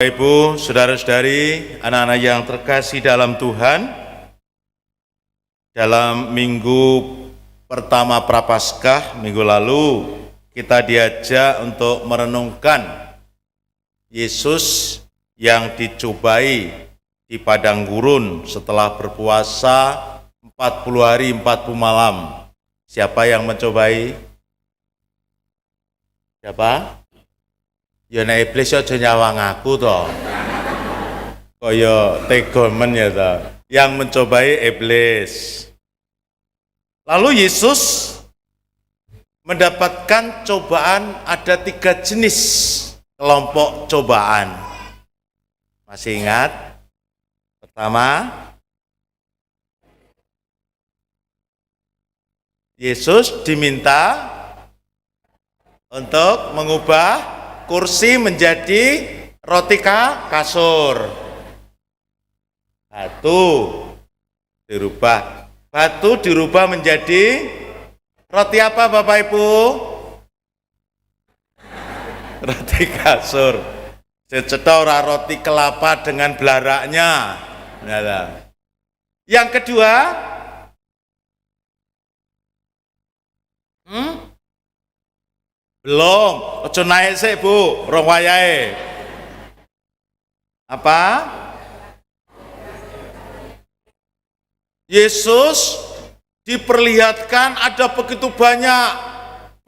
Ibu, saudara-saudari, anak-anak yang terkasih dalam Tuhan, dalam minggu pertama Prapaskah, minggu lalu, kita diajak untuk merenungkan Yesus yang dicobai di padang gurun setelah berpuasa 40 hari 40 malam. Siapa yang mencobai? Siapa? Ya nek iblis aja nyawang aku toh. Kaya tegomen ya toh. Yang mencobai iblis. Lalu Yesus mendapatkan cobaan, ada 3 jenis kelompok cobaan. Masih ingat? Pertama, Yesus diminta untuk mengubah kursi menjadi roti kasur. Batu dirubah menjadi roti apa Bapak Ibu? Roti kasur. Secetok ora roti kelapa dengan belaraknya. Yang kedua, belum, ojo naik sih Bu, rong wayahe. Apa? Yesus diperlihatkan ada begitu banyak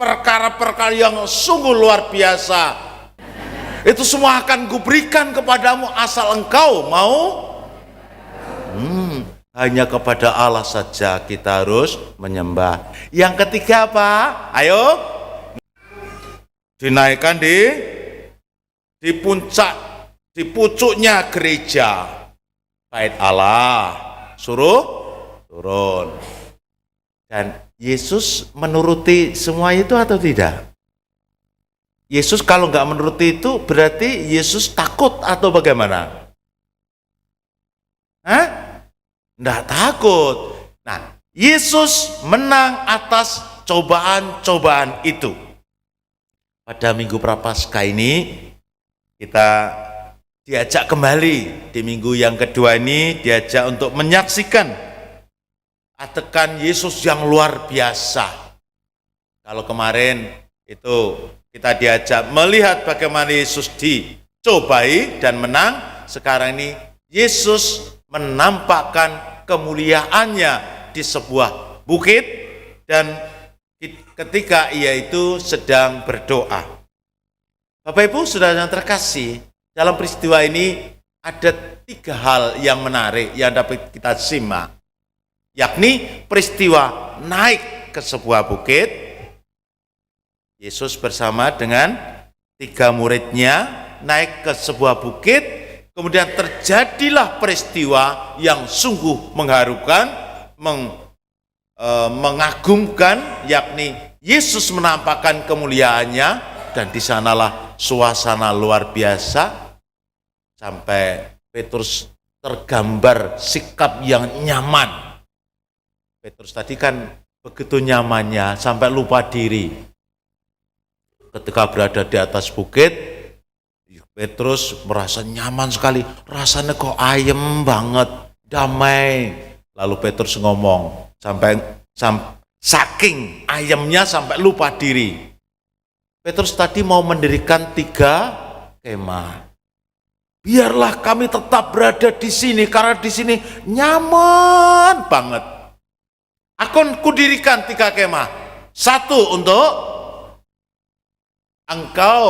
perkara-perkara yang sungguh luar biasa. Itu semua akan kuberikan kepadamu asal engkau mau. Hanya kepada Allah saja kita harus menyembah. Yang ketiga apa? Ayo. Dinaikkan di puncak, di pucuknya gereja, bait Allah, suruh turun. Dan Yesus menuruti semua itu atau tidak? Yesus kalau nggak menuruti itu berarti Yesus takut atau bagaimana? Nggak takut. Nah, Yesus menang atas cobaan-cobaan itu. Pada minggu Prapaskah ini kita diajak kembali, di minggu yang kedua ini diajak untuk menyaksikan adegan Yesus yang luar biasa. Kalau kemarin itu kita diajak melihat bagaimana Yesus dicobai dan menang, sekarang ini Yesus menampakkan kemuliaannya di sebuah bukit dan ketika ia itu sedang berdoa. Bapak Ibu saudara yang terkasih, dalam peristiwa ini ada 3 hal yang menarik yang dapat kita simak, yakni peristiwa naik ke sebuah bukit. Yesus bersama dengan 3 muridnya naik ke sebuah bukit, kemudian terjadilah peristiwa yang sungguh mengharukan, mengagumkan, yakni Yesus menampakkan kemuliaannya, dan di sanalah suasana luar biasa sampai Petrus tergambar sikap yang nyaman. Petrus tadi kan begitu nyamannya sampai lupa diri. Ketika berada di atas bukit, Petrus merasa nyaman sekali, rasanya kok ayem banget, damai. Lalu Petrus ngomong, saking ayamnya sampai lupa diri. Petrus tadi mau mendirikan 3 kemah. Biarlah kami tetap berada di sini karena di sini nyaman banget. Akan kudirikan 3 kemah. 1 untuk engkau,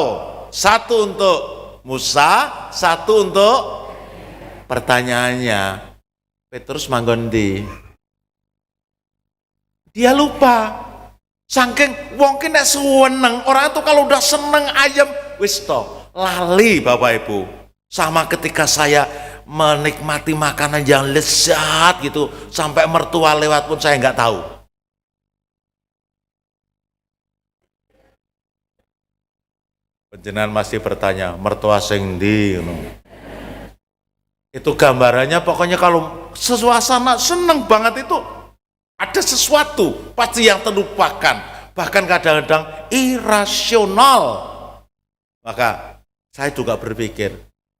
1 untuk Musa, 1 untuk pertanyaannya. Petrus manggondi. Dia lupa. Saking wong ki nek seneng, orang itu kalau udah seneng ayam wis to, lali Bapak Ibu. Sama ketika saya menikmati makanan yang lezat gitu, sampai mertua lewat pun saya nggak tahu. Panjenengan masih bertanya, mertua sing ndi ngono. Itu gambarannya pokoknya kalau suasana seneng banget itu ada sesuatu pasti yang terlupakan, bahkan kadang-kadang irasional. Maka saya juga berpikir,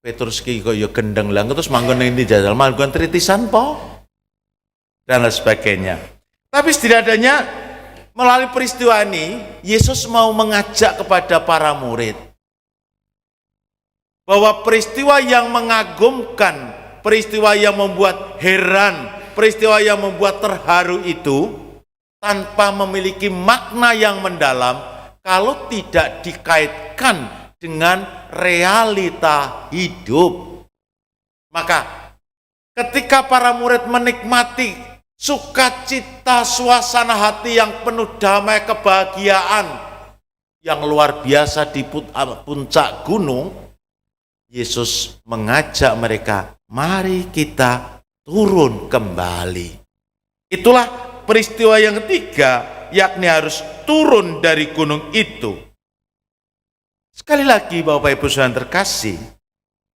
Petrus ki kaya gendeng lah terus manggon ning jajal manggon tritisan po dan lain sebagainya. Tapi setidaknya melalui peristiwa ini Yesus mau mengajak kepada para murid bahwa peristiwa yang mengagumkan, peristiwa yang membuat heran, peristiwa yang membuat terharu itu tanpa memiliki makna yang mendalam kalau tidak dikaitkan dengan realita hidup. Maka ketika para murid menikmati sukacita suasana hati yang penuh damai kebahagiaan yang luar biasa di puncak gunung, Yesus mengajak mereka, mari kita turun kembali. Itulah peristiwa yang ketiga, yakni harus turun dari gunung itu. Sekali lagi Bapak Ibu Saudara terkasih,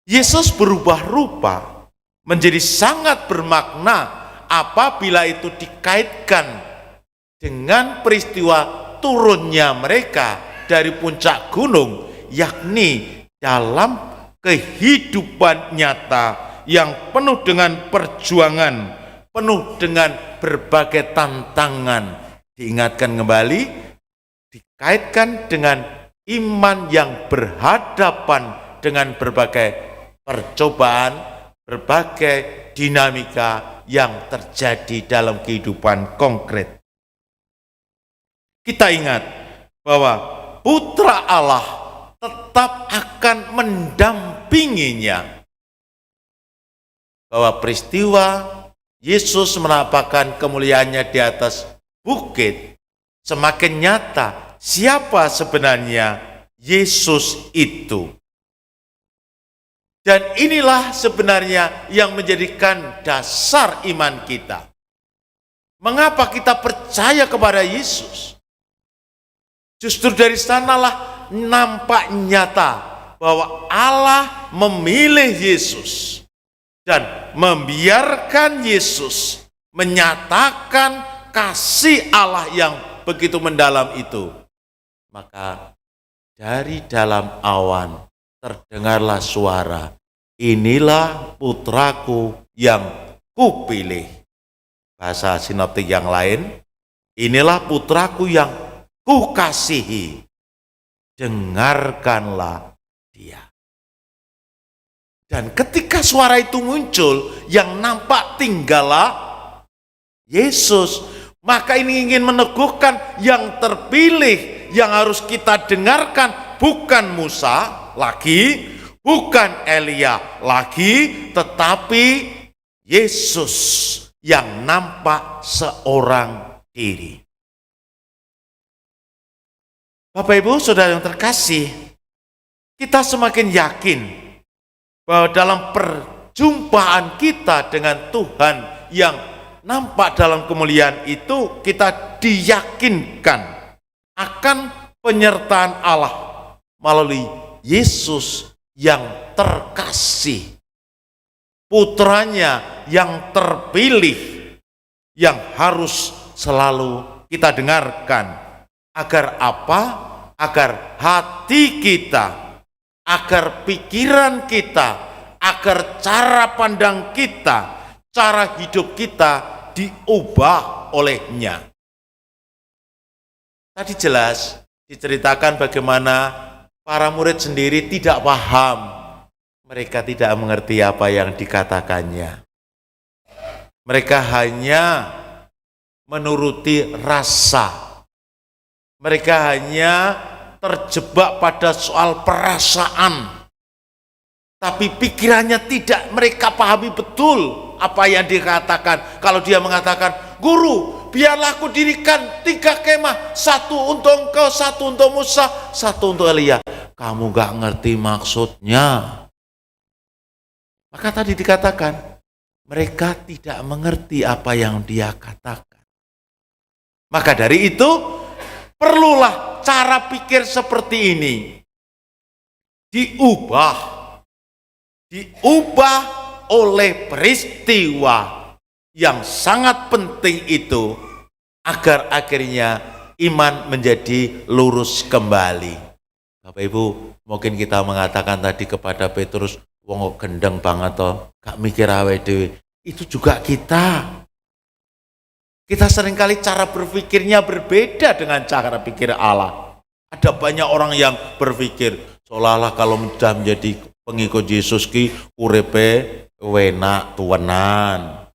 Yesus berubah rupa menjadi sangat bermakna apabila itu dikaitkan dengan peristiwa turunnya mereka dari puncak gunung, yakni dalam kehidupan nyata yang penuh dengan perjuangan, penuh dengan berbagai tantangan. Diingatkan kembali, dikaitkan dengan iman yang berhadapan dengan berbagai percobaan, berbagai dinamika yang terjadi dalam kehidupan konkret. Kita ingat bahwa Putra Allah tetap akan mendampinginya. Bahwa peristiwa Yesus menampakkan kemuliaannya di atas bukit semakin nyata siapa sebenarnya Yesus itu. Dan inilah sebenarnya yang menjadikan dasar iman kita. Mengapa kita percaya kepada Yesus? Justru dari sanalah nampak nyata bahwa Allah memilih Yesus dan membiarkan Yesus menyatakan kasih Allah yang begitu mendalam itu. Maka dari dalam awan terdengarlah suara, inilah putraku yang kupilih. Bahasa sinoptik yang lain, inilah putraku yang kukasihi, dengarkanlah dia. Dan ketika suara itu muncul, yang nampak tinggallah Yesus. Maka ini ingin meneguhkan yang terpilih yang harus kita dengarkan bukan Musa lagi, bukan Elia lagi, tetapi Yesus yang nampak seorang diri. Bapak Ibu Saudara yang terkasih, kita semakin yakin bahwa dalam perjumpaan kita dengan Tuhan yang nampak dalam kemuliaan itu, kita diyakinkan akan penyertaan Allah melalui Yesus yang terkasih, putranya yang terpilih, yang harus selalu kita dengarkan. Agar apa? Agar hati kita, agar pikiran kita, agar cara pandang kita, cara hidup kita diubah olehnya. Tadi jelas diceritakan bagaimana para murid sendiri tidak paham. Mereka tidak mengerti apa yang dikatakannya. Mereka hanya menuruti rasa. Mereka hanya terjebak pada soal perasaan. Tapi pikirannya tidak mereka pahami betul apa yang dikatakan. Kalau dia mengatakan, guru, biarlah aku dirikan 3 kemah, 1 untuk engkau, 1 untuk Musa, 1 untuk Elia. Kamu gak ngerti maksudnya. Maka tadi dikatakan, mereka tidak mengerti apa yang dia katakan. Maka dari itu, perlulah cara pikir seperti ini. Diubah oleh peristiwa yang sangat penting itu, agar akhirnya iman menjadi lurus kembali. Bapak Ibu, mungkin kita mengatakan tadi kepada Petrus, Wong kok gendeng banget toh, gak mikir awake dhewe. Itu juga kita. Kita seringkali cara berpikirnya berbeda dengan cara pikir Allah. Ada banyak orang yang berpikir seolah-olah kalau sudah menjadi pengikut Yesus ki urepe enak tuwenan.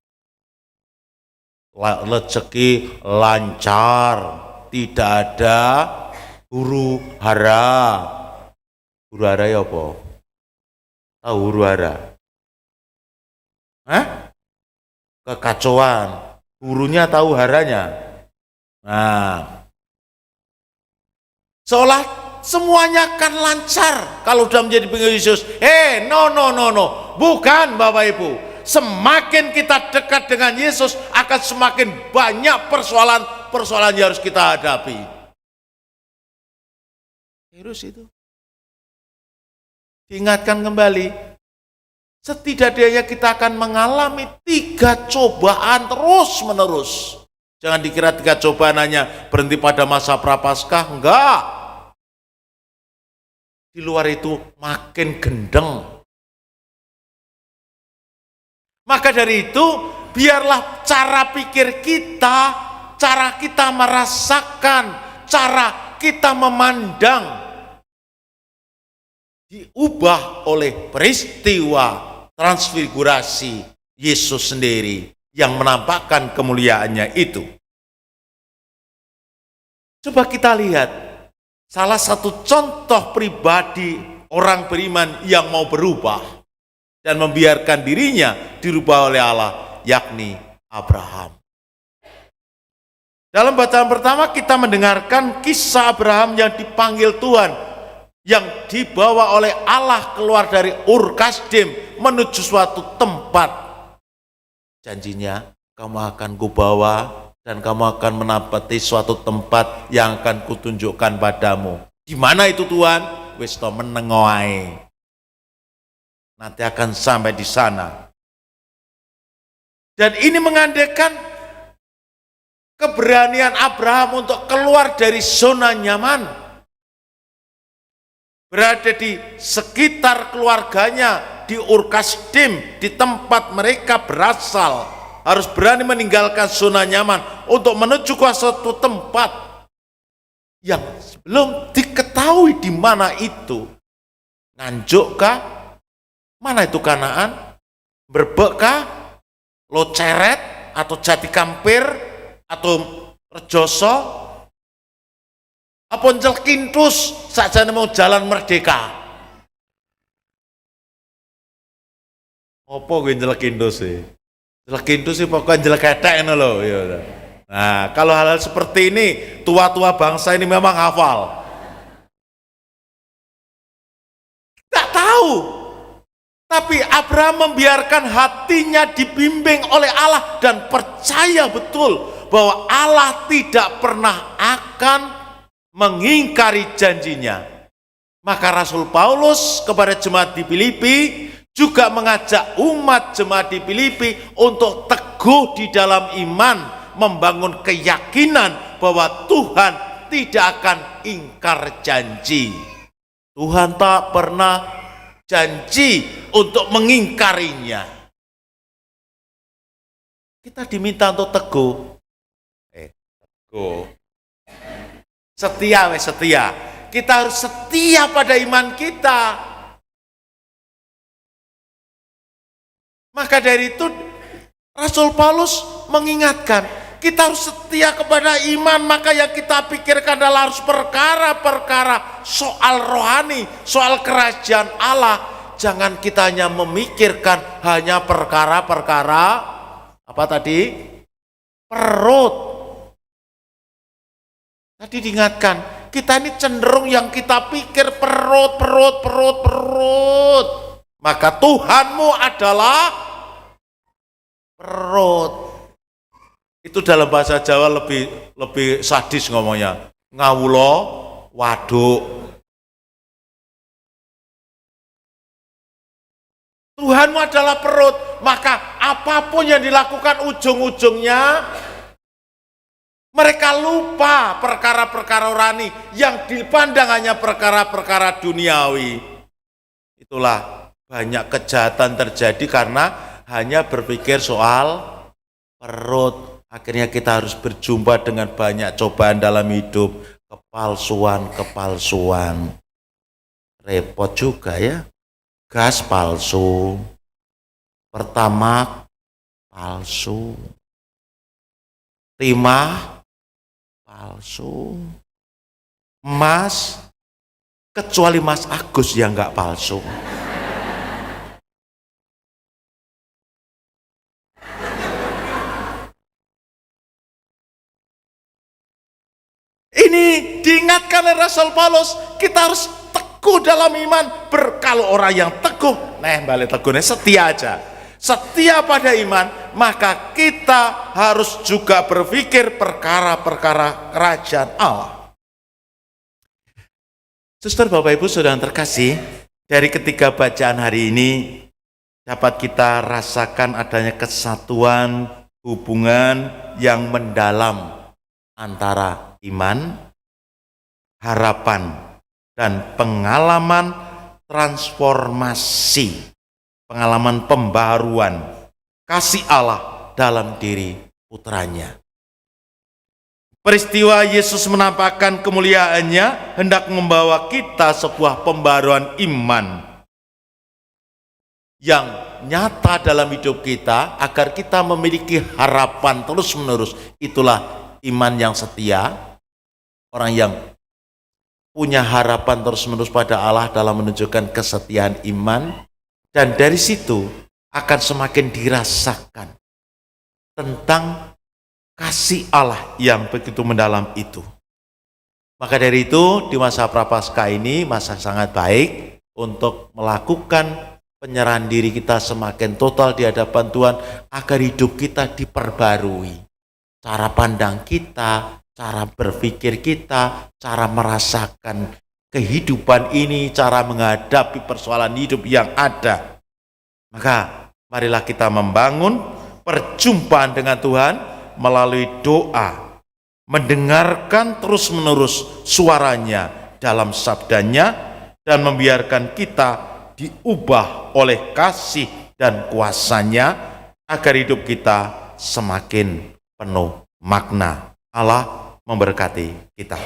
Rezeki lancar, tidak ada huru hara. Huru hara ya apa? Tahu huru hara? Hah? Kekacauan. Gurunya tahu haranya. Nah, seolah semuanya akan lancar kalau sudah menjadi pengikut Yesus. No. Bukan Bapak Ibu. Semakin kita dekat dengan Yesus, akan semakin banyak persoalan yang harus kita hadapi. Terus itu. Diingatkan kembali. Setidaknya kita akan mengalami 3 cobaan terus menerus. Jangan dikira 3 cobaan hanya berhenti pada masa prapaskah, enggak. Di luar itu makin gendeng. Maka dari itu, biarlah cara pikir kita, cara kita merasakan, cara kita memandang diubah oleh peristiwa transfigurasi Yesus sendiri yang menampakkan kemuliaannya itu. Coba kita lihat salah satu contoh pribadi orang beriman yang mau berubah dan membiarkan dirinya dirubah oleh Allah, yakni Abraham. Dalam bacaan pertama kita mendengarkan kisah Abraham yang dipanggil Tuhan, yang dibawa oleh Allah keluar dari Ur Kasdim menuju suatu tempat. Janjinya, kamu akan kubawa dan kamu akan menapati suatu tempat yang akan kutunjukkan padamu. Di mana itu Tuhan? Wis to menengoai. Nanti akan sampai di sana. Dan ini mengandaikan keberanian Abraham untuk keluar dari zona nyaman. Berada di sekitar keluarganya, di Ur Kasdim, di tempat mereka berasal, harus berani meninggalkan zona nyaman untuk menuju ke suatu tempat yang belum diketahui di mana itu. Nganjuk kah? Mana itu Kanaan? Berbek kah? Loceret atau Jati Kampir atau Rejoso? Apa Njel-Kintus sakjane mau jalan merdeka? Apa gue Njel-Kintus sih? Njel-Kintus sih pokoknya Njel ketek loh. Nah, kalau hal-hal seperti ini tua-tua bangsa ini memang hafal. Tak tahu. Tapi Abraham membiarkan hatinya dibimbing oleh Allah dan percaya betul bahwa Allah tidak pernah akan mengingkari janjinya. Maka Rasul Paulus kepada jemaat di Filipi juga mengajak umat jemaat di Filipi untuk teguh di dalam iman, membangun keyakinan bahwa Tuhan tidak akan ingkar janji. Tuhan tak pernah janji untuk mengingkarinya. Kita diminta untuk teguh. Teguh. Setia. Kita harus setia pada iman kita. Maka dari itu Rasul Paulus mengingatkan, kita harus setia kepada iman. Maka yang kita pikirkan adalah harus perkara-perkara soal rohani, soal kerajaan Allah. Jangan kita hanya memikirkan hanya perkara-perkara apa tadi? Perut. Tadi diingatkan, kita ini cenderung yang kita pikir perut. Maka Tuhanmu adalah perut. Itu dalam bahasa Jawa lebih sadis ngomongnya. Ngawulo waduk. Tuhanmu adalah perut, maka apapun yang dilakukan ujung-ujungnya mereka lupa perkara-perkara rohani yang dipandang hanya perkara-perkara duniawi. Itulah Banyak kejahatan terjadi karena hanya berpikir soal perut. Akhirnya kita harus berjumpa dengan banyak cobaan dalam hidup. Kepalsuan. Repot juga ya. Gas palsu. Pertamax palsu. Timah palsu. Emas, kecuali Mas Agus yang nggak palsu. Ini diingatkan oleh Rasul Paulus, kita harus teguh dalam iman. Kalau orang yang teguh, balik teguhnya setia aja. Setia pada iman, maka kita harus juga berpikir perkara-perkara kerajaan Allah. Suster, Bapak Ibu, Saudara yang terkasih, dari ketiga bacaan hari ini dapat kita rasakan adanya kesatuan hubungan yang mendalam antara iman, harapan, dan pengalaman transformasi, pengalaman pembaruan kasih Allah dalam diri putranya. Peristiwa Yesus menampakkan kemuliaannya hendak membawa kita sebuah pembaruan iman yang nyata dalam hidup kita agar kita memiliki harapan terus-menerus. Itulah iman yang setia, orang yang punya harapan terus-menerus pada Allah dalam menunjukkan kesetiaan iman, dan dari situ akan semakin dirasakan tentang kasih Allah yang begitu mendalam itu. Maka dari itu di masa Prapaskah ini masa sangat baik untuk melakukan penyerahan diri kita semakin total di hadapan Tuhan agar hidup kita diperbarui. Cara pandang kita, cara berpikir kita, cara merasakan kehidupan ini, cara menghadapi persoalan hidup yang ada. Maka marilah kita membangun perjumpaan dengan Tuhan melalui doa, mendengarkan terus-menerus suaranya dalam sabdanya, dan membiarkan kita diubah oleh kasih dan kuasanya agar hidup kita semakin penuh makna. Allah memberkati kita.